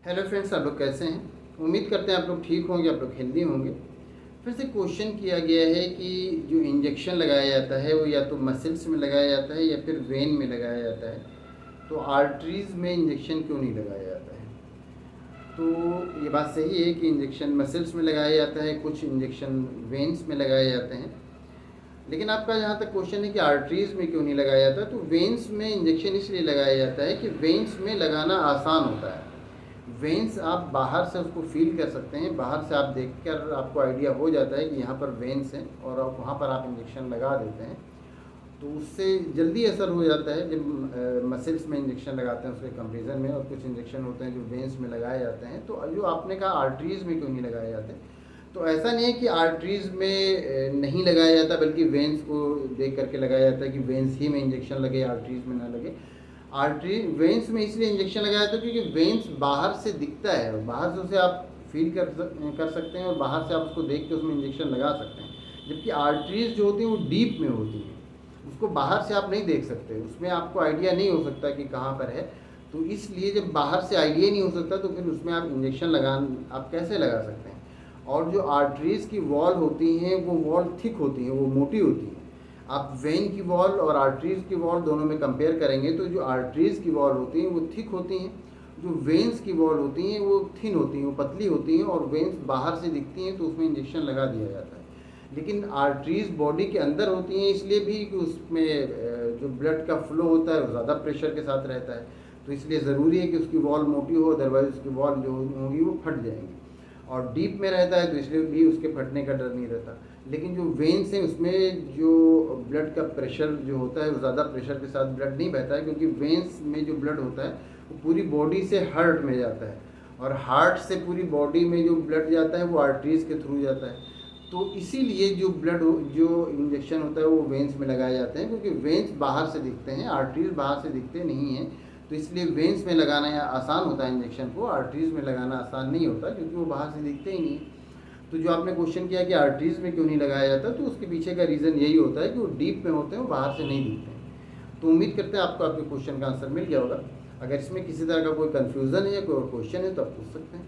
Hello friends, आप लोग कैसे हैं। उम्मीद करते हैं आप लोग ठीक होंगे, आप लोग हेल्दी होंगे। फिर से क्वेश्चन किया गया है कि जो इंजेक्शन लगाया जाता है वो या तो मसल्स में लगाया जाता है या फिर वेन में लगाया जाता है, तो आर्टरीज़ में इंजेक्शन क्यों नहीं लगाया जाता है। तो ये बात सही है कि इंजेक्शन मसल्स में लगाया जाता है, कुछ इंजेक्शन वेन्स में लगाए जाते हैं। लेकिन आपका जहाँ तक क्वेश्चन है कि आर्टरीज़ में क्यों नहीं लगाया जाता, तो वेन्स में इंजेक्शन इसलिए लगाया जाता है कि वेन्स में लगाना आसान होता है। वेन्स आप बाहर से उसको फील कर सकते हैं, बाहर से आप देखकर आपको आइडिया हो जाता है कि यहाँ पर वेन्स हैं और आप वहाँ पर आप इंजेक्शन लगा देते हैं, तो उससे जल्दी असर हो जाता है। जब मसल्स में इंजेक्शन लगाते हैं उसके कंपेरिजन में, और कुछ इंजेक्शन होते हैं जो वेन्स में लगाए जाते हैं। तो जो आपने कहा आर्टरीज़ में क्यों नहीं लगाए जाते, तो ऐसा नहीं है कि आर्टरीज़ में नहीं लगाया जाता, बल्कि वेन्स को देख करके लगाया जाता है कि वेन्स ही में इंजेक्शन लगे, आर्टरीज़ में ना लगे। आर्टरी वेन्स में इसलिए इंजेक्शन लगाया जाता है क्योंकि वेन्स बाहर से दिखता है, बाहर से उसे आप फील कर सकते हैं और बाहर से आप उसको देख के उसमें इंजेक्शन लगा सकते हैं। जबकि आर्टरीज़ जो होती हैं वो डीप में होती हैं, उसको बाहर से आप नहीं देख सकते, उसमें आपको आइडिया नहीं हो सकता कि कहाँ पर है। तो इसलिए जब बाहर से आइडिया नहीं हो सकता तो फिर उसमें आप इंजेक्शन आप कैसे लगा सकते हैं। और जो आर्टरीज़ की वॉल होती हैं वो वॉल थिक होती हैं, वो मोटी होती हैं। आप वेन की वॉल और आर्टरीज़ की वॉल दोनों में कंपेयर करेंगे तो जो आर्टरीज़ की वॉल होती हैं वो थिक होती हैं, जो वेन्स की वॉल होती हैं वो थिन होती हैं, वो पतली होती हैं, और वेन्स बाहर से दिखती हैं तो उसमें इंजेक्शन लगा दिया जाता है। लेकिन आर्टरीज़ बॉडी के अंदर होती हैं, इसलिए भी कि उसमें जो ब्लड का फ्लो होता है वो ज़्यादा प्रेशर के साथ रहता है, तो इसलिए ज़रूरी है कि उसकी वॉल मोटी हो, अदरवाइज़ उसकी वॉल जो होगी वो फट जाएंगी। और डीप में रहता है तो इसलिए भी उसके फटने का डर नहीं रहता। लेकिन जो वेन्स हैं उसमें जो ब्लड का प्रेशर जो होता है वो ज़्यादा प्रेशर के साथ ब्लड नहीं बहता है, क्योंकि वेन्स में जो ब्लड होता है वो पूरी बॉडी से हार्ट में जाता है, और हार्ट से पूरी बॉडी में जो ब्लड जाता है वो आर्टरीज़ के थ्रू जाता है। तो इसीलिए जो इंजेक्शन होता है वो वेन्स में लगाए जाते हैं, क्योंकि वेन्स बाहर से दिखते हैं, आर्टरीज़ बाहर से दिखते नहीं हैं। तो इसलिए वेन्स में लगाना आसान होता है इंजेक्शन को, आर्टरीज़ में लगाना आसान नहीं होता, क्योंकि वो बाहर से दिखते ही नहीं। तो जो आपने क्वेश्चन किया कि आर्टरीज़ में क्यों नहीं लगाया जाता, तो उसके पीछे का रीज़न यही होता है कि वो डीप में होते हैं, वो बाहर से नहीं दिखते हैं। तो उम्मीद करते हैं आपको आपके क्वेश्चन का आंसर मिल गया होगा। अगर इसमें किसी तरह का कोई कन्फ्यूज़न है या कोई क्वेश्चन है तो आप पूछ सकते हैं।